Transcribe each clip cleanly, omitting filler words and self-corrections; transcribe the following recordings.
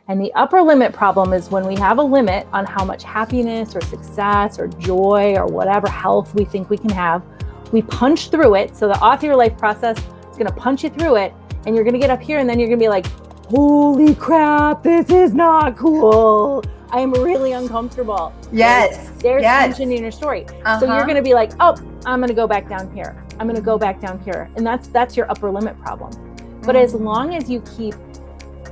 And the upper limit problem is when we have a limit on how much happiness or success or joy or whatever health we think we can have, we punch through it. So the Author Your Life process is going to punch you through it, and you're going to get up here and then you're going to be like, holy crap, this is not cool. I am really uncomfortable. Yes. There's tension in your story. So you're going to be like, oh, I'm going to go back down here. I'm going to go back down here. And that's your upper limit problem. But as long as you keep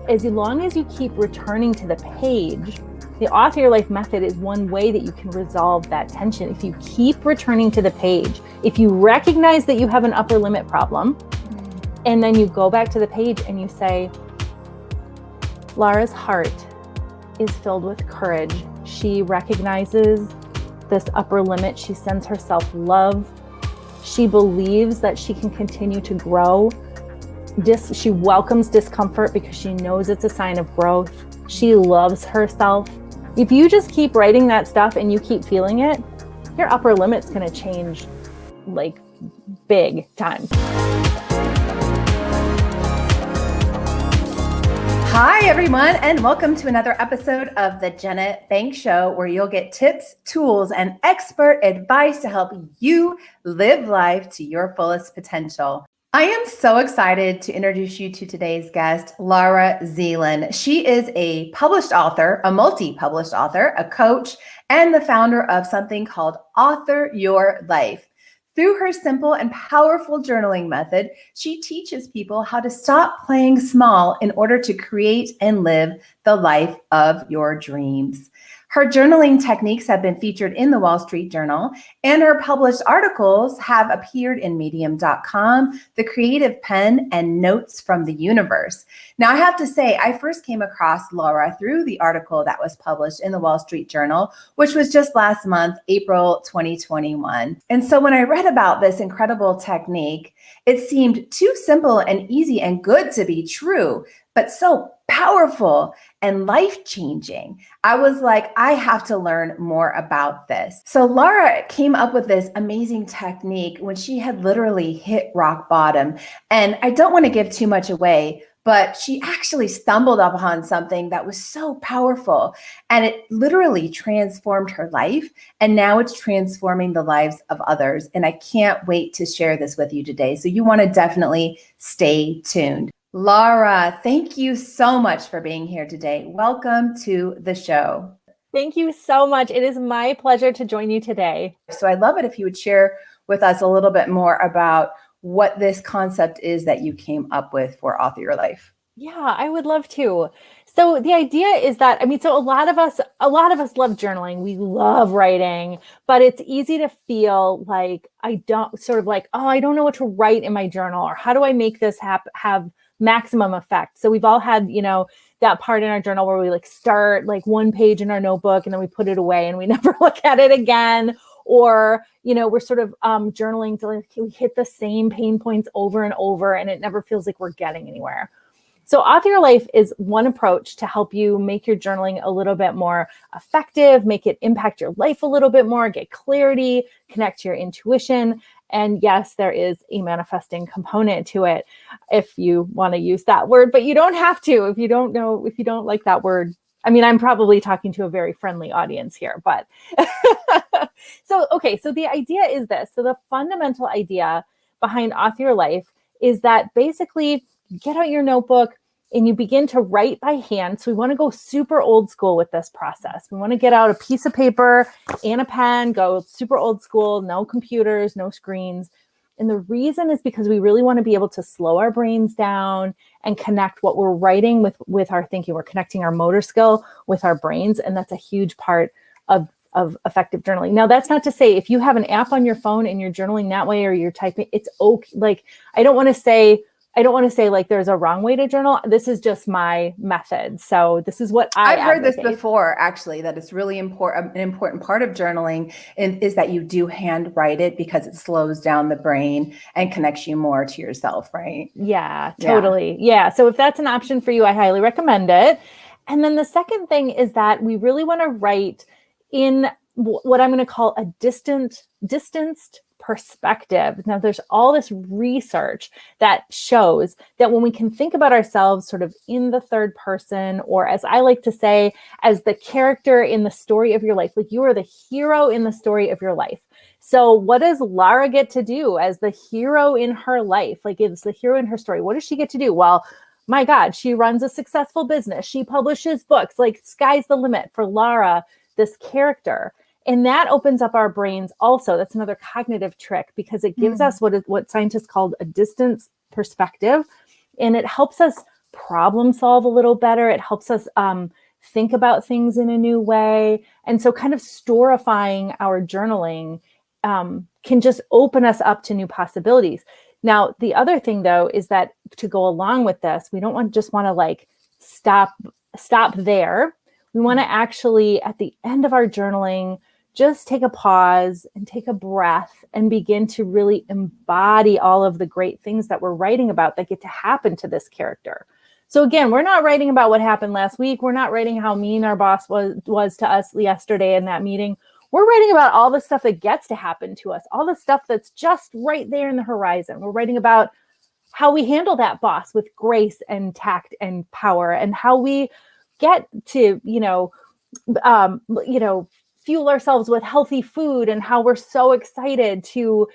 returning to the page, the Author Your Life method is one way that you can resolve that tension. If you keep returning to the page, if you recognize that you have an upper limit problem, and then you go back to the page and you say, Lara's heart is filled with courage. She recognizes this upper limit. She sends herself love. She believes that she can continue to grow. She welcomes discomfort because she knows it's a sign of growth. She loves herself. If you just keep writing that stuff and you keep feeling it, your upper limit's going to change like big time. Hi, everyone, and welcome to another episode of the Jenna Banks Show, where you'll get tips, tools, and expert advice to help you live life to your fullest potential. I am so excited to introduce you to today's guest, Lara Zielin. She is a published author, a multi-published author, a coach, and the founder of something called Author Your Life. Through her simple and powerful journaling method, she teaches people how to stop playing small in order to create and live the life of your dreams. Her journaling techniques have been featured in the Wall Street Journal, and her published articles have appeared in Medium.com, The Creative Pen, and Notes from the Universe. Now, I have to say, I first came across Laura through the article that was published in the Wall Street Journal, which was just last month, April 2021. And so when I read about this incredible technique, it seemed too simple and easy and good to be true, but so powerful and life-changing. I was like, I have to learn more about this. So Laura came up with this amazing technique when she had literally hit rock bottom. And I don't want to give too much away, but she actually stumbled upon something that was so powerful, and it literally transformed her life. And now it's transforming the lives of others. And I can't wait to share this with you today. So you want to definitely stay tuned. Lara, thank you so much for being here today. Welcome to the show. Thank you so much. It is my pleasure to join you today. So I'd love it if you would share with us a little bit more about what this concept is that you came up with for Author Your Life. Yeah, I would love to. So the idea is that, so a lot of us love journaling. We love writing, but it's easy to feel like I don't know what to write in my journal, or how do I make this have maximum effect. So we've all had, that part in our journal where we start one page in our notebook and then we put it away and we never look at it again. Or, we're sort of journaling till we hit the same pain points over and over, and it never feels like we're getting anywhere. So Author Your Life is one approach to help you make your journaling a little bit more effective, make it impact your life a little bit more, get clarity, connect to your intuition. And yes, there is a manifesting component to it, if you want to use that word, but you don't have to. If you don't like that word, I'm probably talking to a very friendly audience here, but so the idea is this. So the fundamental idea behind Author Your Life is that basically you get out your notebook and you begin to write by hand. So we want to go super old school with this process. We want to get out a piece of paper and a pen, go super old school, no computers, no screens. And the reason is because we really want to be able to slow our brains down and connect what we're writing with our thinking. We're connecting our motor skill with our brains. And that's a huge part of effective journaling. Now, that's not to say if you have an app on your phone and you're journaling that way, or you're typing, it's okay. I don't want to say there's a wrong way to journal. This is just my method. So this is what I've heard this before, actually, that it's really important. An important part of journaling is that you do hand write it because it slows down the brain and connects you more to yourself, right? Yeah, totally. Yeah. So if that's an option for you, I highly recommend it. And then the second thing is that we really want to write in what I'm going to call a distanced perspective. Now, there's all this research that shows that when we can think about ourselves sort of in the third person, or as I like to say, as the character in the story of your life, like you are the hero in the story of your life. So what does Lara get to do as the hero in her life? Like it's the hero in her story. What does she get to do? Well, my God, she runs a successful business. She publishes books. Like sky's the limit for Lara, this character. And that opens up our brains also. That's another cognitive trick because it gives us what scientists call a distance perspective. And it helps us problem solve a little better. It helps us think about things in a new way. And so kind of storifying our journaling can just open us up to new possibilities. Now, the other thing, though, is that to go along with this, we don't want to like stop there. We want to actually, at the end of our journaling, just take a pause and take a breath and begin to really embody all of the great things that we're writing about that get to happen to this character. So again, we're not writing about what happened last week. We're not writing how mean our boss was to us yesterday in that meeting. We're writing about all the stuff that gets to happen to us, all the stuff that's just right there in the horizon. We're writing about how we handle that boss with grace and tact and power, and how we get to, fuel ourselves with healthy food, and how we're so excited to,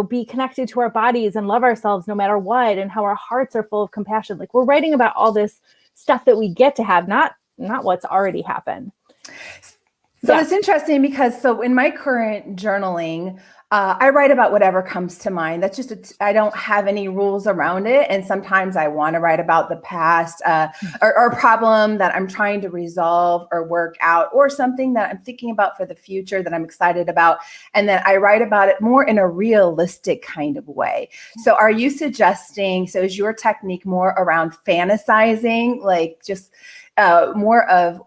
be connected to our bodies and love ourselves no matter what, and how our hearts are full of compassion. Like we're writing about all this stuff that we get to have, not what's already happened. So it's interesting because in my current journaling, I write about whatever comes to mind. That's just, I don't have any rules around it. And sometimes I want to write about the past or a problem that I'm trying to resolve or work out, or something that I'm thinking about for the future that I'm excited about. And then I write about it more in a realistic kind of way. So are you suggesting, so is your technique more around fantasizing, like just more of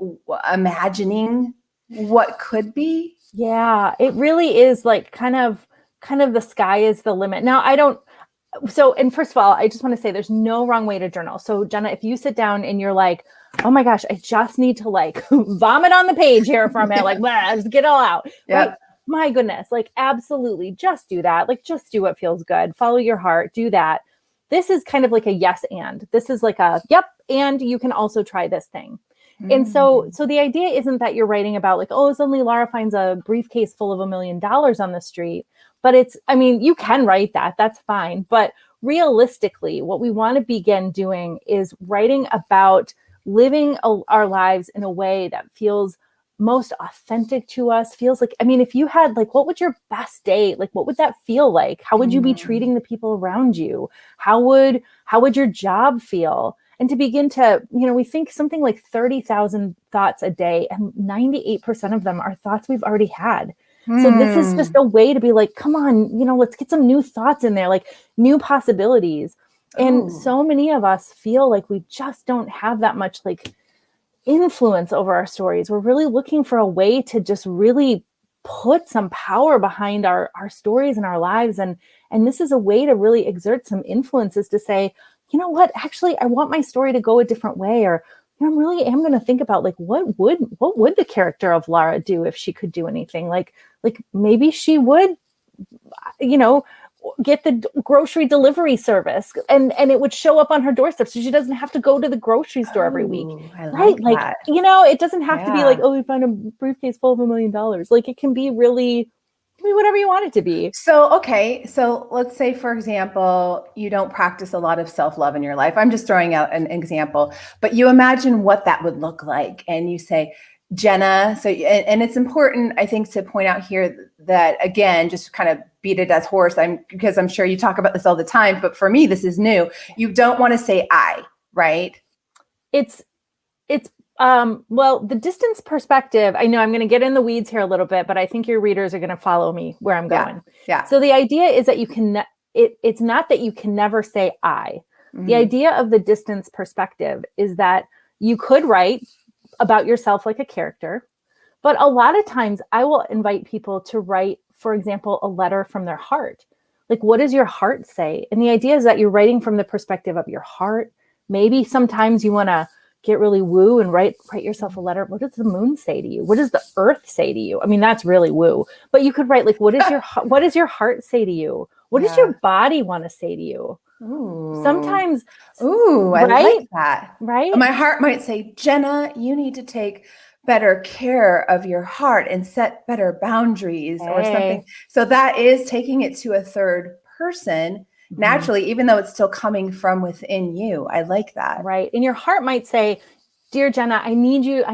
imagining what could be? Yeah, it really is like kind of the sky is the limit. Now, and first of all, I just want to say there's no wrong way to journal. So Jenna, if you sit down and you're like, oh my gosh, I just need to like vomit on the page here for a minute, like, just get it all out. Yeah. Right? My goodness, like absolutely just do that. Like just do what feels good. Follow your heart, do that. This is kind of like a yes, and this is like a, yep. And you can also try this thing. And so the idea isn't that you're writing about like, oh, suddenly Lara finds a briefcase full of $1 million on the street. But you can write that. That's fine. But realistically, what we want to begin doing is writing about living our lives in a way that feels most authentic to us, feels like, if you had like, what would your best day, like, what would that feel like? How would you be treating the people around you? How would your job feel? And to begin to, we think something like 30,000 thoughts a day, and 98% of them are thoughts we've already had. So this is just a way to be like, come on, let's get some new thoughts in there, like new possibilities. And so many of us feel like we just don't have that much like influence over our stories. We're really looking for a way to just really put some power behind our stories and our lives. And this is a way to really exert some influences to say, you know what, actually, I want my story to go a different way. Or I really am going to think about like, what would the character of Lara do if she could do anything? Like maybe she would, get the grocery delivery service and it would show up on her doorstep. So she doesn't have to go to the grocery store every week. Right. Like, it doesn't have to be like, oh, we found a briefcase full of $1 million. Like it can be really whatever you want it to be. So, okay. So let's say, for example, you don't practice a lot of self-love in your life. I'm just throwing out an example, but you imagine what that would look like. And you say, Jenna, so, and it's important, I think, to point out here that, again, just kind of beat a dead horse, because I'm sure you talk about this all the time, but for me, this is new. You don't want to say I, right? Well, the distance perspective, I know I'm going to get in the weeds here a little bit, but I think your readers are going to follow me where I'm going. Yeah. So the idea is that it's not that you can never say I. Mm-hmm. The idea of the distance perspective is that you could write about yourself like a character, but a lot of times I will invite people to write, for example, a letter from their heart. Like, what does your heart say? And the idea is that you're writing from the perspective of your heart. Maybe sometimes you want to get really woo and write yourself a letter. What does the moon say to you? What does the earth say to you? I mean, that's really woo, but you could write like, what does your heart say to you? What does your body want to say to you? Sometimes, I like that. Right? My heart might say, Jenna, you need to take better care of your heart and set better boundaries or something. So that is taking it to a third person naturally, even though it's still coming from within you. I like that. Right. And your heart might say, dear Jenna, I need you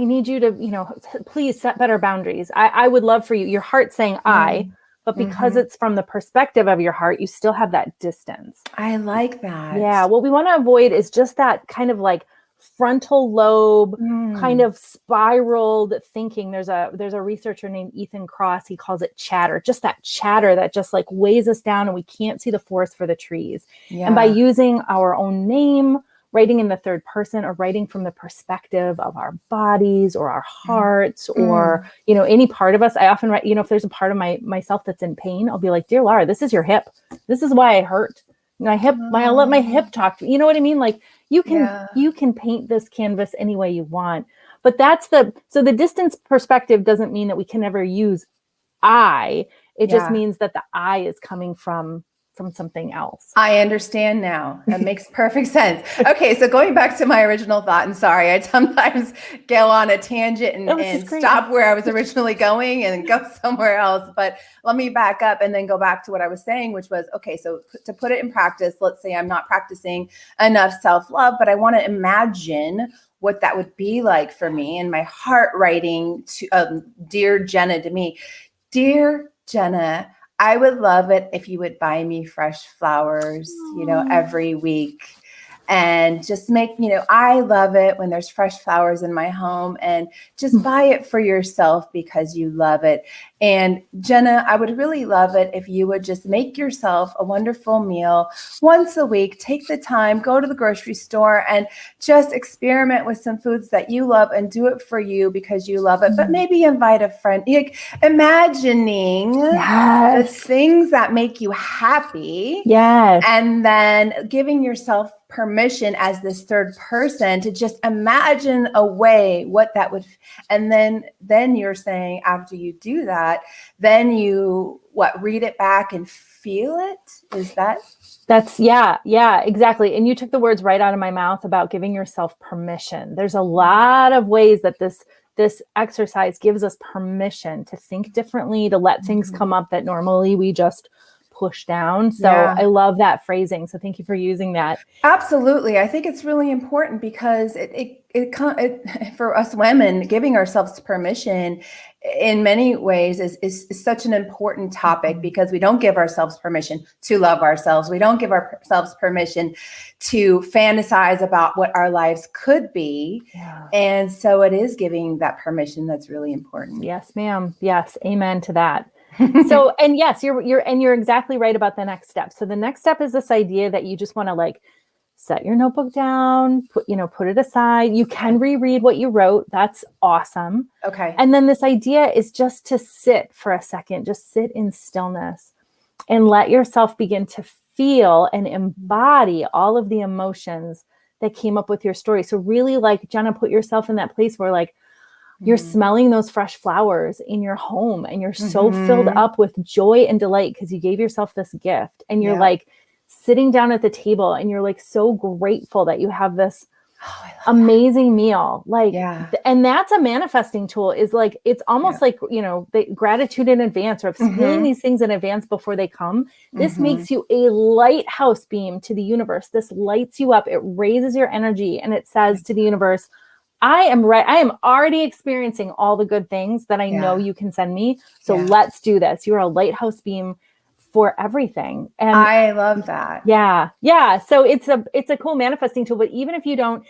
to, please set better boundaries. I would love for you. Your heart saying but because it's from the perspective of your heart, you still have that distance. I like that. Yeah. What we want to avoid is just that kind of like frontal lobe kind of spiraled thinking. There's a researcher named Ethan Kross. He calls it chatter, just that chatter that just like weighs us down and we can't see the forest for the trees. And by using our own name, writing in the third person, or writing from the perspective of our bodies or our hearts or, any part of us. I often write, if there's a part of myself that's in pain, I'll be like, dear Lara, this is your hip. This is why I hurt. I'll let my hip talk to you. You know what I mean? Like you can paint this canvas any way you want, but so the distance perspective doesn't mean that we can never use I. It just means that the I is coming from something else. I understand now. That makes perfect sense. Okay, so going back to my original thought, and sorry, I sometimes go on a tangent and stop where I was originally going and go somewhere else. But let me back up and then go back to what I was saying, which was, okay, so to put it in practice, let's say I'm not practicing enough self-love, but I want to imagine what that would be like for me, and my heart writing to dear Jenna to me. Dear Jenna, I would love it if you would buy me fresh flowers, every week, and just make, I love it when there's fresh flowers in my home, and just buy it for yourself because you love it. And Jenna, I would really love it if you would just make yourself a wonderful meal once a week. Take the time, go to the grocery store and just experiment with some foods that you love and do it for you because you love it. But maybe invite a friend, imagining the things that make you happy. Yes. And then giving yourself permission as this third person to just imagine a way what that would, and then you're saying after you do that, then you read it back and feel it. Is that's exactly. And you took the words right out of my mouth about giving yourself permission. There's a lot of ways that this exercise gives us permission to think differently, to let things come up that normally we just push down. So I love that phrasing. So thank you for using that. Absolutely. I think it's really important because it for us women, giving ourselves permission in many ways is such an important topic, because we don't give ourselves permission to love ourselves. We don't give ourselves permission to fantasize about what our lives could be. Yeah. And so it is giving that permission that's really important. Yes, ma'am. Yes. Amen to that. So, and yes, you're exactly right about the next step. So the next step is this idea that you just want to like set your notebook down, put it aside. You can reread what you wrote. That's awesome. Okay. And then this idea is just to sit for a second, just sit in stillness and let yourself begin to feel and embody all of the emotions that came up with your story. So really, like, Jenna, put yourself in that place where like, you're smelling those fresh flowers in your home and you're so filled up with joy and delight because you gave yourself this gift, and you're like sitting down at the table and you're like so grateful that you have this amazing meal. Like, and that's a manifesting tool, is like, it's almost like, the gratitude in advance, or feeling these things in advance before they come. This makes you a lighthouse beam to the universe. This lights you up. It raises your energy, and it says to the universe, I am already experiencing all the good things that I know you can send me. So let's do this. You're a lighthouse beam for everything. And I love that. Yeah. Yeah. So it's a cool manifesting tool, but even if you don't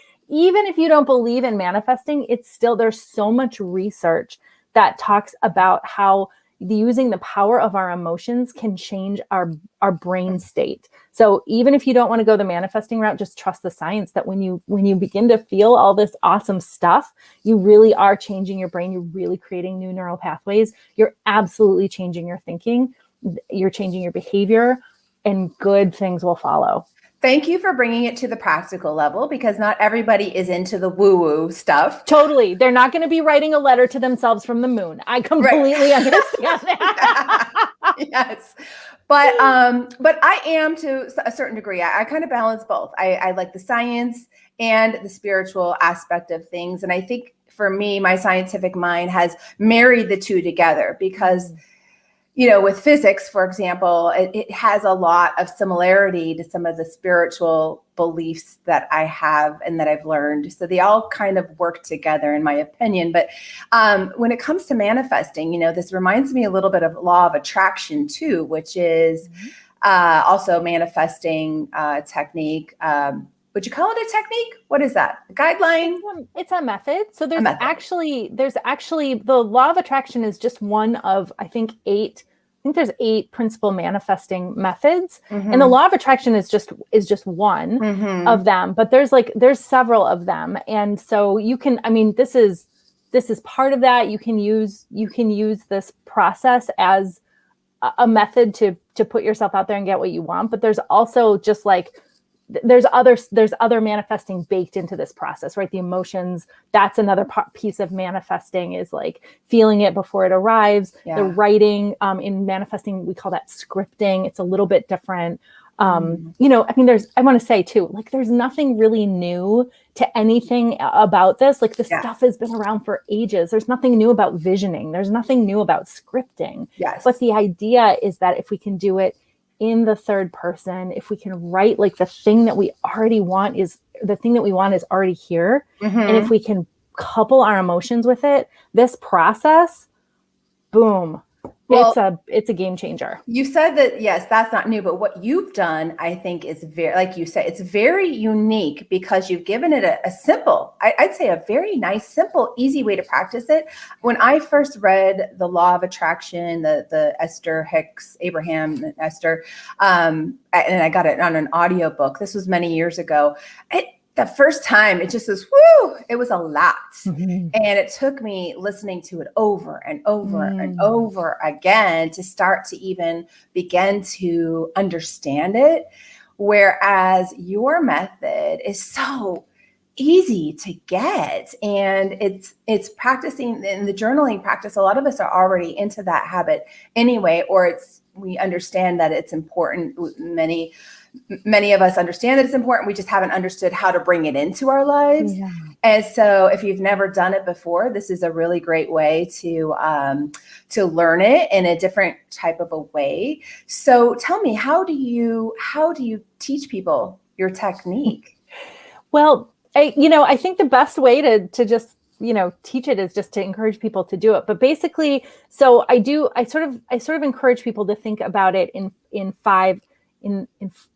believe in manifesting, it's still, there's so much research that talks about how using the power of our emotions can change our brain state. So even if you don't want to go the manifesting route, just trust the science that when you begin to feel all this awesome stuff, you really are changing your brain. You're really creating new neural pathways. You're absolutely changing your thinking. You're changing your behavior, and good things will follow. Thank you for bringing it to the practical level, because not everybody is into the woo-woo stuff. Totally. They're not going to be writing a letter to themselves from the moon. I completely understand that. Yes. But I am, to a certain degree. I kind of balance both. I like the science and the spiritual aspect of things. And I think for me, my scientific mind has married the two together, because with physics, for example, it has a lot of similarity to some of the spiritual beliefs that I have and that I've learned. So they all kind of work together, in my opinion. But when it comes to manifesting, this reminds me a little bit of law of attraction too, which is also manifesting technique. Would you call it a technique? What is that? A guideline? It's a method. So there's actually the law of attraction is just one of, I think there's 8 principal manifesting methods. Mm-hmm. And the law of attraction is just one of them, but there's several of them. And so you can, this is part of that. You can use this process as a method to put yourself out there and get what you want. But there's also just there's other manifesting baked into this process, right? The emotions, that's another piece of manifesting, is feeling it before it arrives. Yeah. The writing in manifesting, we call that scripting. It's a little bit different. I want to say too, there's nothing really new to anything about this. This stuff has been around for ages. There's nothing new about visioning. There's nothing new about scripting. Yes. But the idea is that if we can do it in the third person, if we can write the thing that we already want is already here. Mm-hmm. And if we can couple our emotions with it, this process, boom, it's a game changer. You said that, yes, that's not new, but what you've done, I think, is very, like you said, it's very unique, because you've given it a simple, I'd say a very nice, simple, easy way to practice it. When I first read the Law of Attraction, the Esther Hicks, Abraham and Esther, and I got it on an audiobook. This was many years ago. The first time, it just was, whoo, it was a lot. Mm-hmm. And it took me listening to it over and over and over again to start to even begin to understand it. Whereas your method is so easy to get, and it's practicing in the journaling practice. A lot of us are already into that habit anyway, or we understand that it's important. Many of us understand that it's important. We just haven't understood how to bring it into our lives. Yeah. And so if you've never done it before, this is a really great way to learn it in a different type of a way. So tell me, how do you teach people your technique? Well, I think the best way to just teach it is just to encourage people to do it. But basically, so I sort of encourage people to think about it in 5.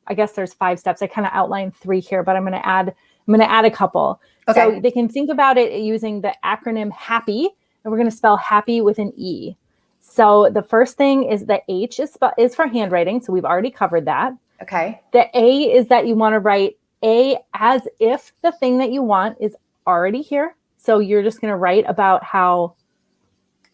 I guess there's 5 steps. I kind of outlined 3 here, but I'm going to add a couple. Okay. So they can think about it using the acronym HAPPY, and we're going to spell happy with an E. So the first thing is the H is for handwriting. So we've already covered that. Okay. The A is that you want to write A as if the thing that you want is already here. So you're just going to write about how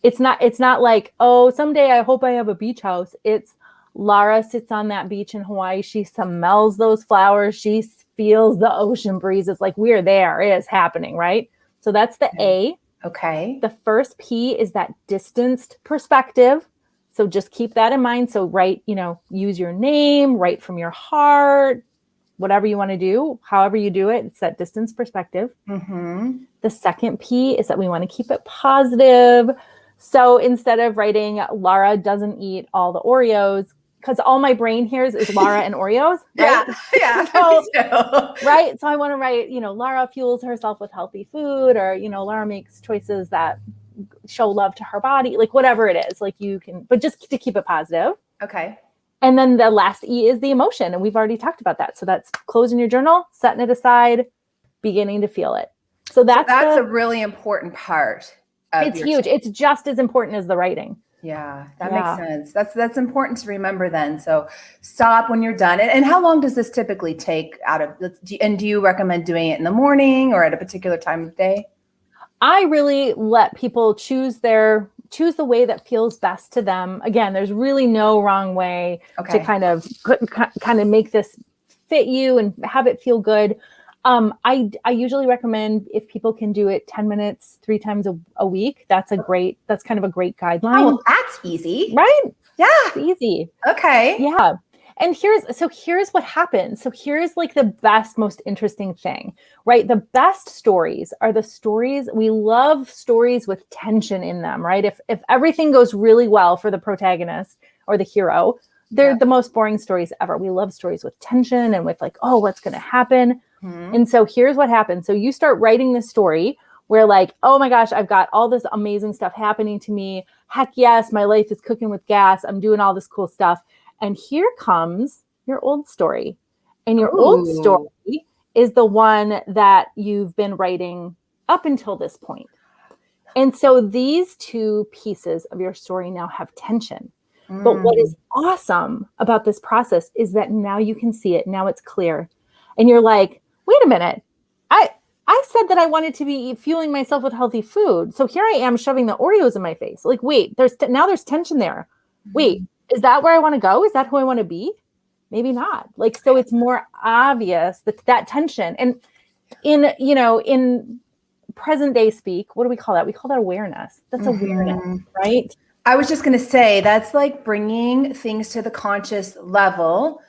it's not like, oh, someday I hope I have a beach house. It's Lara sits on that beach in Hawaii. She smells those flowers. She feels the ocean breeze. It's we're there. It is happening, right? So that's the A. Okay. The first P is that distanced perspective. So just keep that in mind. So write, use your name, write from your heart, whatever you want to do, however you do it. It's that distance perspective. Mm-hmm. The second P is that we want to keep it positive. So instead of writing Lara doesn't eat all the Oreos, because all my brain hears is Lara and Oreos, right? Yeah. So, right. So I want to write, Lara fuels herself with healthy food, or, Lara makes choices that show love to her body, whatever it is, you can, but just to keep it positive. Okay. And then the last E is the emotion. And we've already talked about that. So that's closing your journal, setting it aside, beginning to feel it. So that's a really important part. It's huge. It's just as important as the writing. Yeah, that makes sense. That's important to remember then. So stop when you're done. And how long does this typically take and do you recommend doing it in the morning or at a particular time of day? I really let people choose the way that feels best to them. Again, there's really no wrong way to kind of make this fit you and have it feel good. I usually recommend if people can do it 10 minutes, 3 times a week, that's kind of a great guideline. Oh, well, that's easy. Right? Yeah. It's easy. Okay. Yeah. And here's what happens. So here's like the best, most interesting thing, right? The best stories are the stories. We love stories with tension in them, right? If everything goes really well for the protagonist or the hero, they're the most boring stories ever. We love stories with tension and with like, oh, what's going to happen? And so here's what happens. So you start writing this story where like, oh my gosh, I've got all this amazing stuff happening to me. Heck yes, my life is cooking with gas. I'm doing all this cool stuff. And here comes your old story. And your old story is the one that you've been writing up until this point. And so these two pieces of your story now have tension. But what is awesome about this process is that now you can see it. Now it's clear. And you're like, wait a minute. I said that I wanted to be fueling myself with healthy food. So here I am shoving the Oreos in my face. Like, wait, there's tension there. Wait, is that where I want to go? Is that who I want to be? Maybe not. Like, so it's more obvious that tension. And in present day speak, what do we call that? We call that awareness. That's awareness, right? I was just going to say that's like bringing things to the conscious level.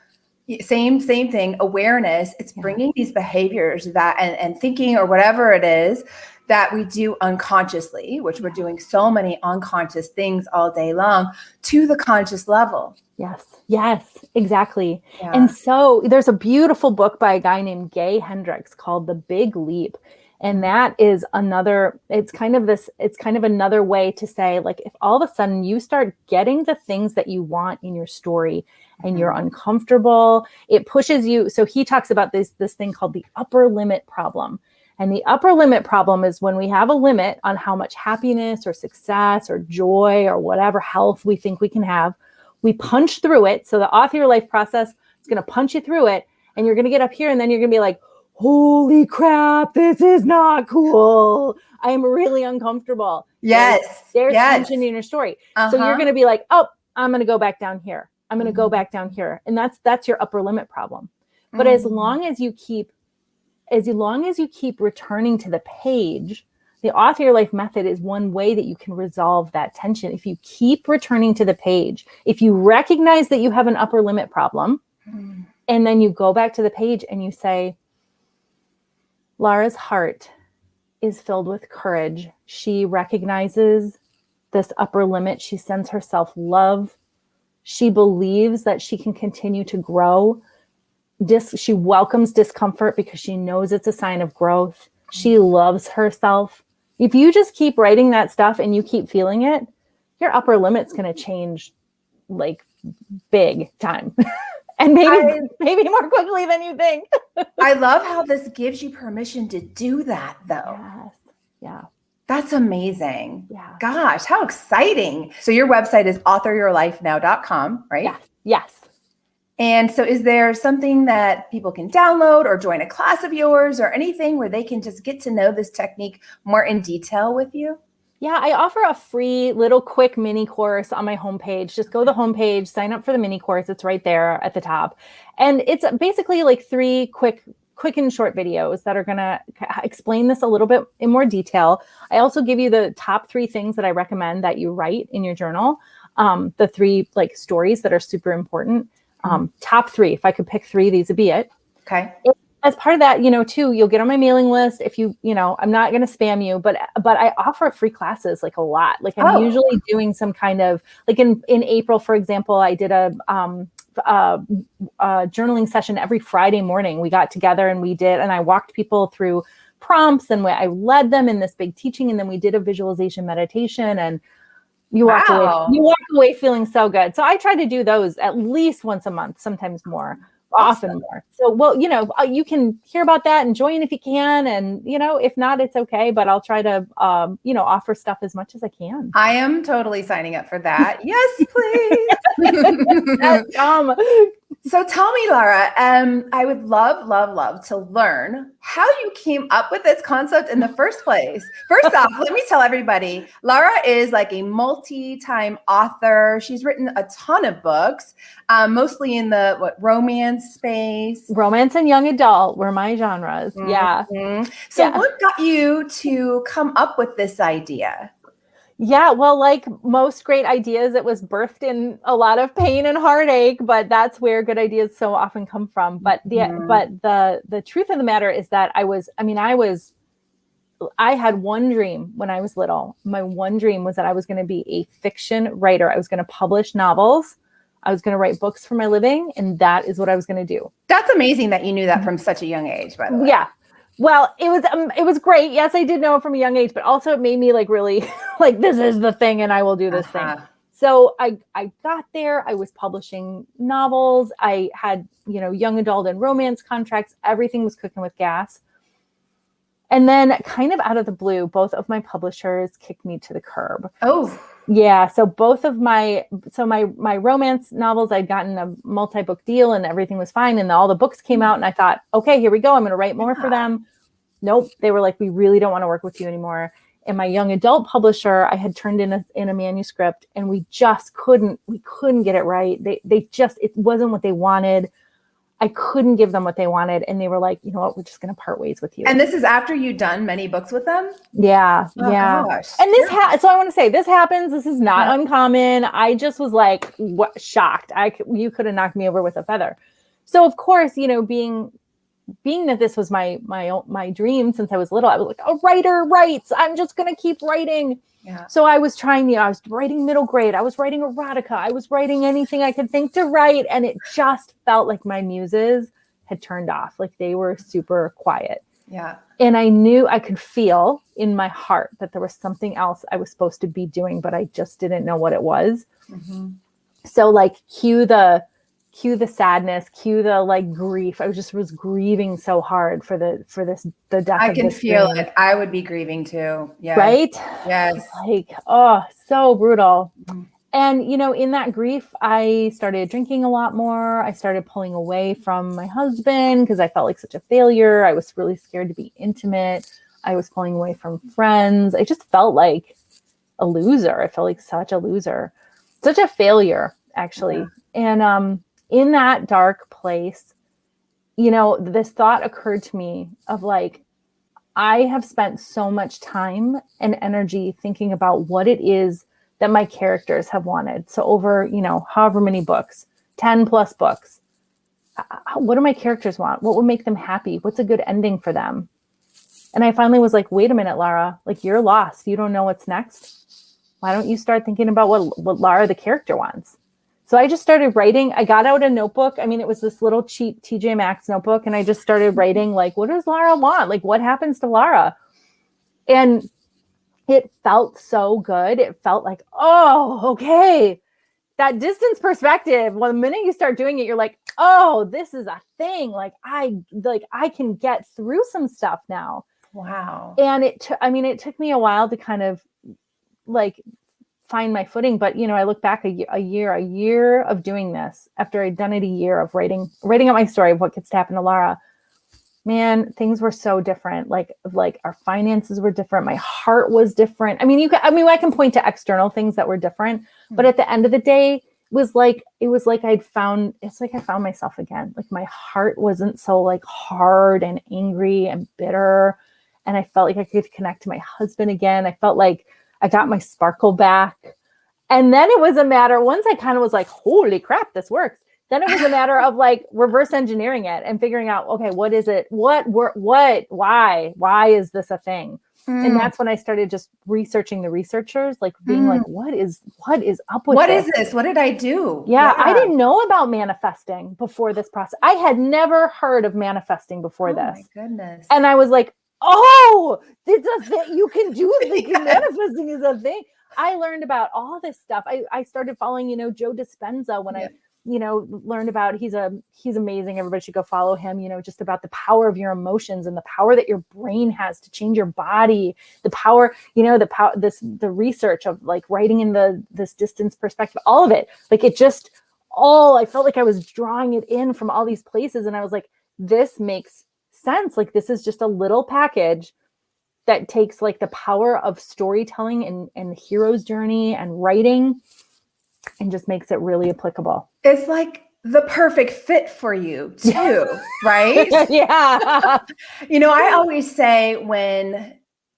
Same thing, awareness. It's bringing these behaviors that and thinking or whatever it is that we do unconsciously, which we're doing so many unconscious things all day long, to the conscious level. Yes, exactly. Yeah. And so there's a beautiful book by a guy named Gay Hendricks called The Big Leap. And that is it's kind of another way to say, like, if all of a sudden you start getting the things that you want in your story and you're uncomfortable, it pushes you. So he talks about this thing called the upper limit problem. And the upper limit problem is when we have a limit on how much happiness or success or joy or whatever health we think we can have, we punch through it. So the author your life process is going to punch you through it. And you're going to get up here and then you're going to be like, holy crap, this is not cool. I am really uncomfortable. Yes. There's tension in your story. So you're going to be like, oh, I'm going to go back down here. I'm going to go back down here. And that's your upper limit problem. But as long as you keep returning to the page, the author your life method is one way that you can resolve that tension. If you keep returning to the page, if you recognize that you have an upper limit problem, and then you go back to the page and you say, Lara's heart is filled with courage. She recognizes this upper limit. She sends herself love. She believes that she can continue to grow. She welcomes discomfort because she knows it's a sign of growth. She loves herself. If you just keep writing that stuff and you keep feeling it, your upper limit's going to change like big time. And maybe more quickly than you think. I love how this gives you permission to do that, though. Yes. Yeah. That's amazing. Yeah. Gosh, how exciting. So your website is authoryourlifenow.com, right? Yes. And so is there something that people can download or join a class of yours or anything where they can just get to know this technique more in detail with you? Yeah, I offer a free little quick mini course on my homepage. Just go to the homepage, sign up for the mini course. It's right there at the top. And it's basically like 3 quick and short videos that are going to explain this a little bit in more detail. I also give you the top 3 things that I recommend that you write in your journal. The 3 like stories that are super important. Top 3, if I could pick 3, these would be it. Okay. As part of that, too, you'll get on my mailing list. If I'm not going to spam you, but I offer free classes like a lot. Like I'm usually doing some kind of like in April, for example, I did a journaling session every Friday morning. We got together and I walked people through prompts and I led them in this big teaching. And then we did a visualization meditation and you walk away feeling so good. So I try to do those at least once a month, sometimes more. Often more. So, well, you can hear about that and join if you can. And, if not, it's okay. But I'll try to, offer stuff as much as I can. I am totally signing up for that. Yes, please. So tell me, Lara, I would love to learn how you came up with this concept in the first place. First off, let me tell everybody, Lara is like a multi-time author. She's written a ton of books, mostly in the romance space. Romance and young adult were my genres. Mm-hmm. Yeah. So what got you to come up with this idea? Yeah, well, like most great ideas, it was birthed in a lot of pain and heartache, but that's where good ideas so often come from. But the truth of the matter is that I had one dream when I was little. My one dream was that I was going to be a fiction writer. I was going to publish novels. I was going to write books for my living, and that is what I was going to do. That's amazing that you knew that from such a young age, by the way. Yeah. Well, it was great. Yes, I did know it from a young age, but also it made me like really like, this is the thing and I will do this thing. So I got there. I was publishing novels. I had, young adult and romance contracts. Everything was cooking with gas. And then kind of out of the blue, both of my publishers kicked me to the curb. Oh. Yeah. So both of my romance novels, I'd gotten a multi-book deal and everything was fine. And all the books came out and I thought, okay, here we go. I'm going to write more for them. Nope. They were like, we really don't want to work with you anymore. And my young adult publisher, I had turned in a manuscript and we couldn't get it right. It wasn't what they wanted. I couldn't give them what they wanted. And they were like, you know what, we're just going to part ways with you. And this is after you've done many books with them? Yeah. Oh, yeah. Gosh. And so I want to say this happens. This is not uncommon. I just was like, shocked. You could have knocked me over with a feather. So of course, being that this was my dream since I was little, I was like, a writer writes, I'm just going to keep writing. Yeah. So I was trying, I was writing middle grade. I was writing erotica. I was writing anything I could think to write. And it just felt like my muses had turned off. Like they were super quiet. Yeah. And I knew I could feel in my heart that there was something else I was supposed to be doing, but I just didn't know what it was. Mm-hmm. So like cue the sadness, cue the like grief. I was grieving so hard for the death. I can feel it. I would be grieving too. Yeah. Right? Yes. Like, oh, so brutal. Mm-hmm. And, in that grief, I started drinking a lot more. I started pulling away from my husband because I felt like such a failure. I was really scared to be intimate. I was pulling away from friends. I just felt like a loser. I felt like such a loser, such a failure, actually. Yeah. And, in that dark place, this thought occurred to me of like, I have spent so much time and energy thinking about what it is that my characters have wanted. So over, however many books, 10 plus books, what do my characters want? What would make them happy? What's a good ending for them? And I finally was like, wait a minute, Lara, like you're lost. You don't know what's next. Why don't you start thinking about what Lara, the character, wants? So I just started writing. I got out a notebook. I mean, it was this little cheap TJ Maxx notebook. And I just started writing like, what does Lara want? Like, what happens to Lara? And it felt so good. It felt like, oh, okay. That distance perspective. Well, the minute you start doing it, you're like, oh, this is a thing. Like I can get through some stuff now. Wow. And it took me a while to kind of like find my footing. But, I look back a year of doing this after I'd done it a year of writing out my story of what gets to happen to Lara. Man, things were so different. Like our finances were different. My heart was different. I can point to external things that were different, but at the end of the day, it was like I found myself again. Like my heart wasn't so like hard and angry and bitter. And I felt like I could connect to my husband again. I felt like I got my sparkle back. And then it was a matter, once I kind of was like, holy crap, this works. Then it was a matter of like reverse engineering it and figuring out, okay, what is it? Why is this a thing? And that's when I started just researching the researchers, like being like, what is up with what this? Is this? What did I do? Yeah, I didn't know about manifesting before this process. I had never heard of manifesting before this. Oh my goodness. And I was like, oh, it's a thing. You can do it. Like, manifesting is a thing. I learned about all this stuff. I started following, Joe Dispenza when I learned about, he's amazing. Everybody should go follow him, just about the power of your emotions and the power that your brain has to change your body, the power, the research of like writing in this distance perspective, all of it, like it just, I felt like I was drawing it in from all these places. And I was like, this makes sense. Like, this is just a little package that takes like the power of storytelling and the hero's journey and writing and just makes it really applicable. It's like the perfect fit for you too, right? Yeah. I always say when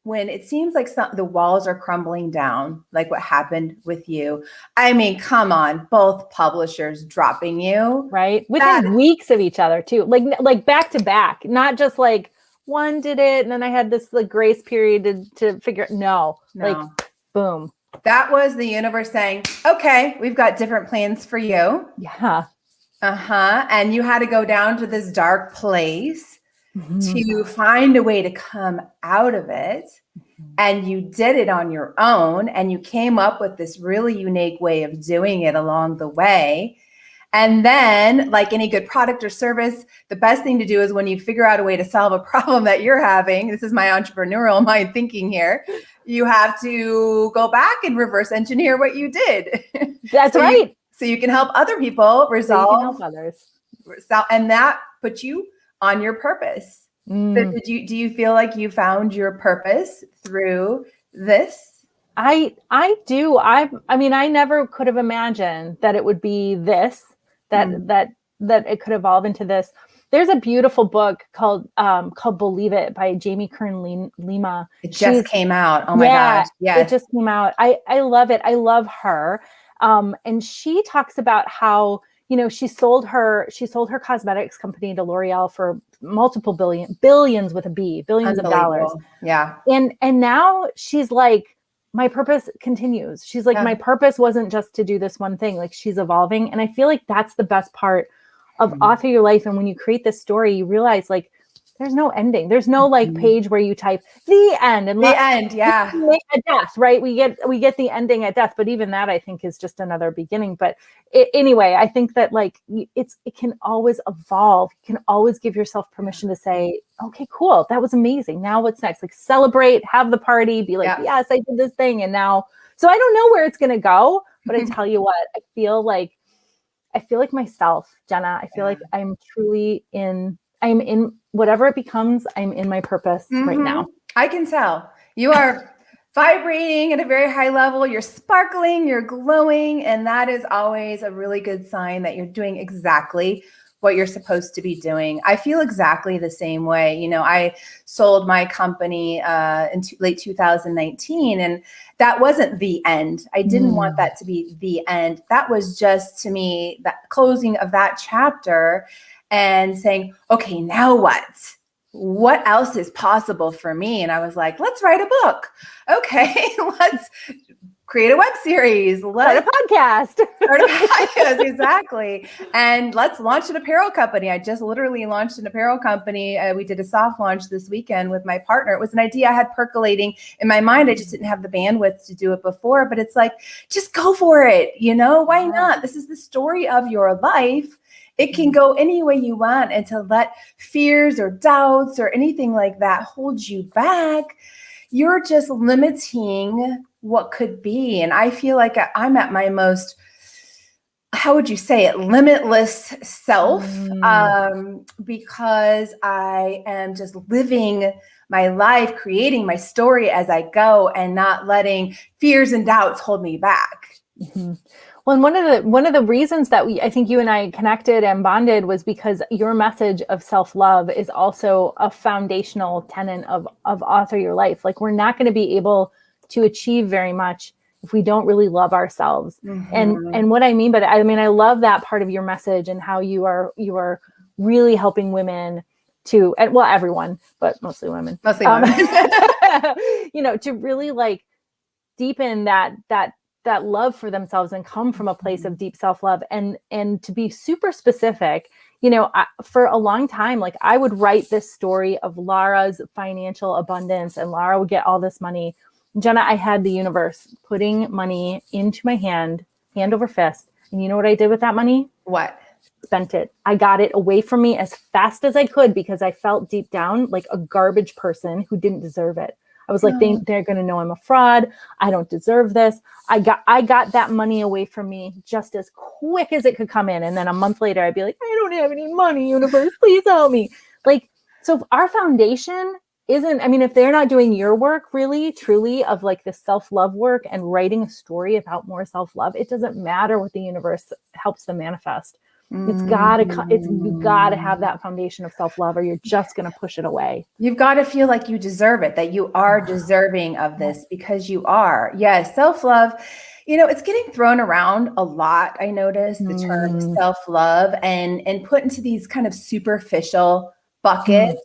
it seems like the walls are crumbling down, like what happened with you. I mean, come on, both publishers dropping you. Right. Within weeks of each other too. Like back to back, not just like one did it and then I had this like grace period to figure it. No, like boom. That was the universe saying, okay, we've got different plans for you. Yeah. And you had to go down to this dark place to find a way to come out of it. And you did it on your own. And you came up with this really unique way of doing it along the way. And then, like any good product or service, the best thing to do is when you figure out a way to solve a problem that you're having, this is my entrepreneurial mind thinking here, you have to go back and reverse engineer what you did. That's right. So you can help other people resolve. So you can help others. And that puts you on your purpose. So do you feel like you found your purpose through this? I do. I mean, I never could have imagined that it would be this, that it could evolve into this. There's a beautiful book called Believe It by Jamie Kern Lima. It just came out. Oh my gosh. Yeah. It just came out. I love it. I love her. And she talks about how, she sold her cosmetics company to L'Oreal for multiple billions with a B, billions of dollars. Yeah. And now she's like, my purpose continues. She's like, my purpose wasn't just to do this one thing. Like, she's evolving. And I feel like that's the best part of Author Your Life. And when you create this story, you realize like, there's no ending. There's no like page where you type the end and the end. Yeah. At death, right? We get the ending at death, but even that I think is just another beginning. But anyway, I think that like it can always evolve. You can always give yourself permission to say, okay, cool. That was amazing. Now what's next? Like celebrate, have the party, be like, yes, I did this thing. And now, so I don't know where it's going to go, but I tell you what, I feel like myself, Jenna. I feel like I'm in whatever it becomes, I'm in my purpose right now. I can tell. You are vibrating at a very high level. You're sparkling, you're glowing. And that is always a really good sign that you're doing exactly what you're supposed to be doing. I feel exactly the same way. I sold my company in late 2019, and that wasn't the end. I didn't want that to be the end. That was just, to me, that closing of that chapter and saying, okay, now what? What else is possible for me? And I was like, let's write a book. Okay, let's create a web series. Let's start a podcast, exactly. And let's launch an apparel company. I just literally launched an apparel company. We did a soft launch this weekend with my partner. It was an idea I had percolating in my mind. I just didn't have the bandwidth to do it before, but it's like, just go for it. Why not? This is the story of your life. It can go any way you want, and to let fears or doubts or anything like that hold you back, you're just limiting what could be. And I feel like I'm at my most, how would you say it, limitless self, because I am just living my life, creating my story as I go, and not letting fears and doubts hold me back. Well, and one of the reasons that I think you and I connected and bonded was because your message of self-love is also a foundational tenet of Author Your Life. Like, we're not going to be able to achieve very much if we don't really love ourselves. And what I mean by that, I love that part of your message and how you are really helping women to, and well, everyone, but mostly women, to really like deepen that love for themselves and come from a place of deep self-love, and to be super specific, for a long time, like I would write this story of Lara's financial abundance, and Lara would get all this money. Jenna, I had the universe putting money into my hand over fist. And you know what I did with that money? What? Spent it. I got it away from me as fast as I could because I felt deep down like a garbage person who didn't deserve it. I was like, they're going to know I'm a fraud. I don't deserve this. I got that money away from me just as quick as it could come in. And then a month later, I'd be like, I don't have any money, universe, please help me. Like, so our foundation isn't, I mean, if they're not doing your work really, truly of like the self-love work and writing a story about more self-love, it doesn't matter what the universe helps them manifest. You gotta have that foundation of self-love or you're just going to push it away. You've got to feel like you deserve it, that you are deserving of this because you are. Yes, self-love, it's getting thrown around a lot. I noticed the term self-love and put into these kind of superficial buckets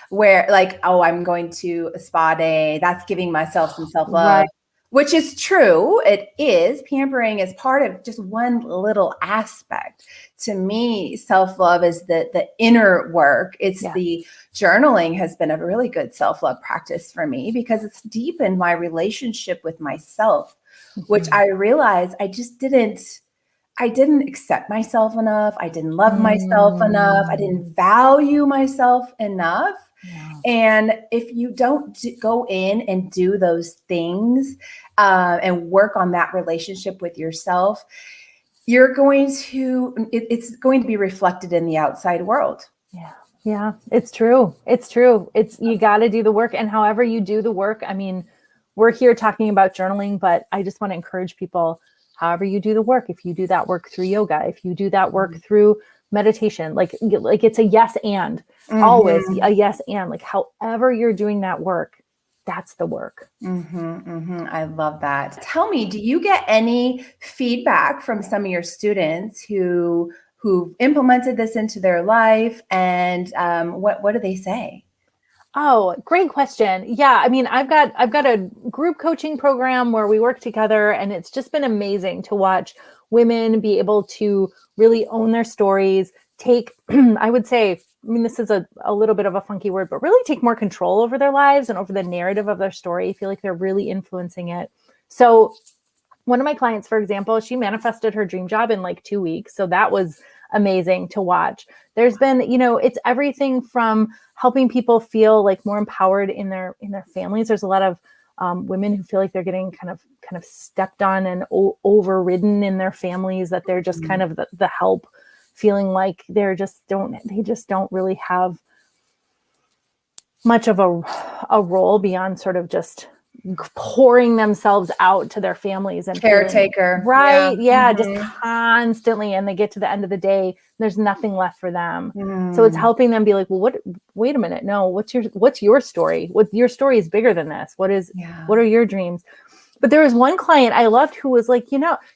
where like, oh, I'm going to a spa day. That's giving myself some self-love. Right. Which is true. It is. Pampering is part of just one little aspect. To me, self-love is the inner work. It's the journaling has been a really good self-love practice for me because it's deepened my relationship with myself, which I realized I didn't accept myself enough. I didn't love myself enough. I didn't value myself enough. Yeah. And if you don't go in and do those things and work on that relationship with yourself, it's going to be reflected in the outside world. Yeah. Yeah, it's true. You got to do the work. And however you do the work, I mean, we're here talking about journaling, but I just want to encourage people, however you do the work, if you do that work through yoga, if you do that work through meditation, like it's a yes and always a yes and like however you're doing that work, that's the work. I love that. Tell me, do you get any feedback from some of your students who've implemented this into their life, and what do they say? Oh, great question. Yeah. I mean, I've got a group coaching program where we work together, and it's just been amazing to watch women be able to really own their stories, take, I would say, I mean, this is a little bit of a funky word, but really take more control over their lives and over the narrative of their story. I feel like they're really influencing it. So one of my clients, for example, she manifested her dream job in like 2 weeks. So that was amazing to watch. There's been, it's everything from helping people feel like more empowered in their families. There's a lot of women who feel like they're getting kind of stepped on and overridden in their families, that they're just kind of the help, feeling like they just don't really have much of a role beyond sort of just pouring themselves out to their families and caretaker. Right. Yeah. Just constantly. And they get to the end of the day, there's nothing left for them. So it's helping them be like, well, wait a minute. No, what's your story? Your story is bigger than this. What are your dreams? But there was one client I loved who was like,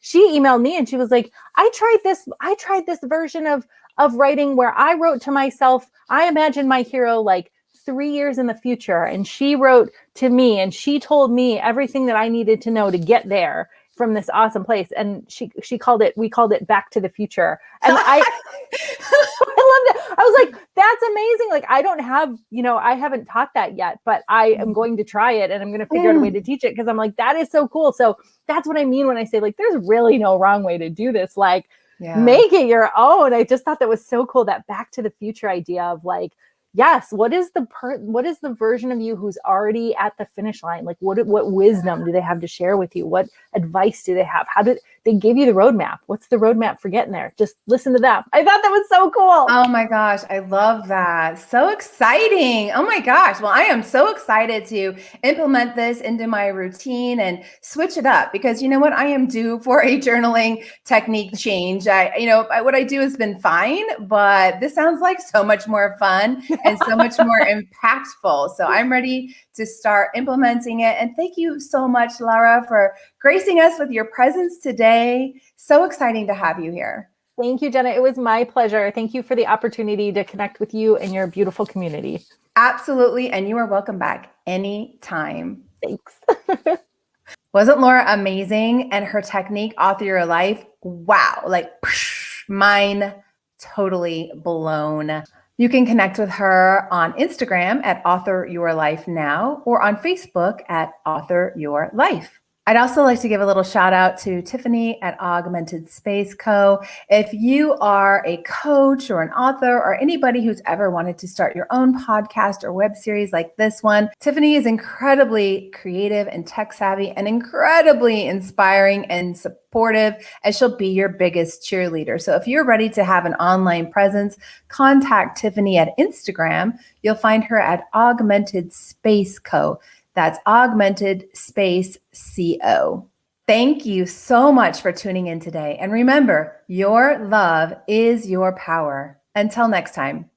she emailed me and she was like, I tried this version of writing where I wrote to myself, I imagined my hero like 3 years in the future. And she wrote to me and she told me everything that I needed to know to get there from this awesome place. And we called it Back to the Future. And I loved it. I was like, that's amazing. Like, I don't have, I haven't taught that yet, but I am going to try it and I'm going to figure out a way to teach it. Cause I'm like, that is so cool. So that's what I mean when I say like, there's really no wrong way to do this. Like, make it your own. I just thought that was so cool, that Back to the Future idea of like, yes, what is the version of you who's already at the finish line? Like what wisdom do they have to share with you? What advice do they have? How did they give you the roadmap? What's the roadmap for getting there? Just listen to them. I thought that was so cool. Oh my gosh. I love that. So exciting. Oh my gosh. Well, I am so excited to implement this into my routine and switch it up because you know what? I am due for a journaling technique change. What I do has been fine, but this sounds like so much more fun and so much more impactful. So I'm ready to start implementing it. And thank you so much, Lara, for gracing us with your presence today. So exciting to have you here. Thank you, Jenna. It was my pleasure. Thank you for the opportunity to connect with you and your beautiful community. Absolutely. And you are welcome back anytime. Thanks. Wasn't Laura amazing? And her technique, Author Your Life, wow, like mine totally blown. You can connect with her on Instagram at Author Your Life Now or on Facebook at Author Your Life. I'd also like to give a little shout out to Tiffany at Augmented Space Co. If you are a coach or an author or anybody who's ever wanted to start your own podcast or web series like this one, Tiffany is incredibly creative and tech savvy and incredibly inspiring and supportive, as she'll be your biggest cheerleader. So if you're ready to have an online presence, contact Tiffany at Instagram. You'll find her at Augmented Space Co. That's Augmented Space CO. Thank you so much for tuning in today. And remember, your love is your power. Until next time.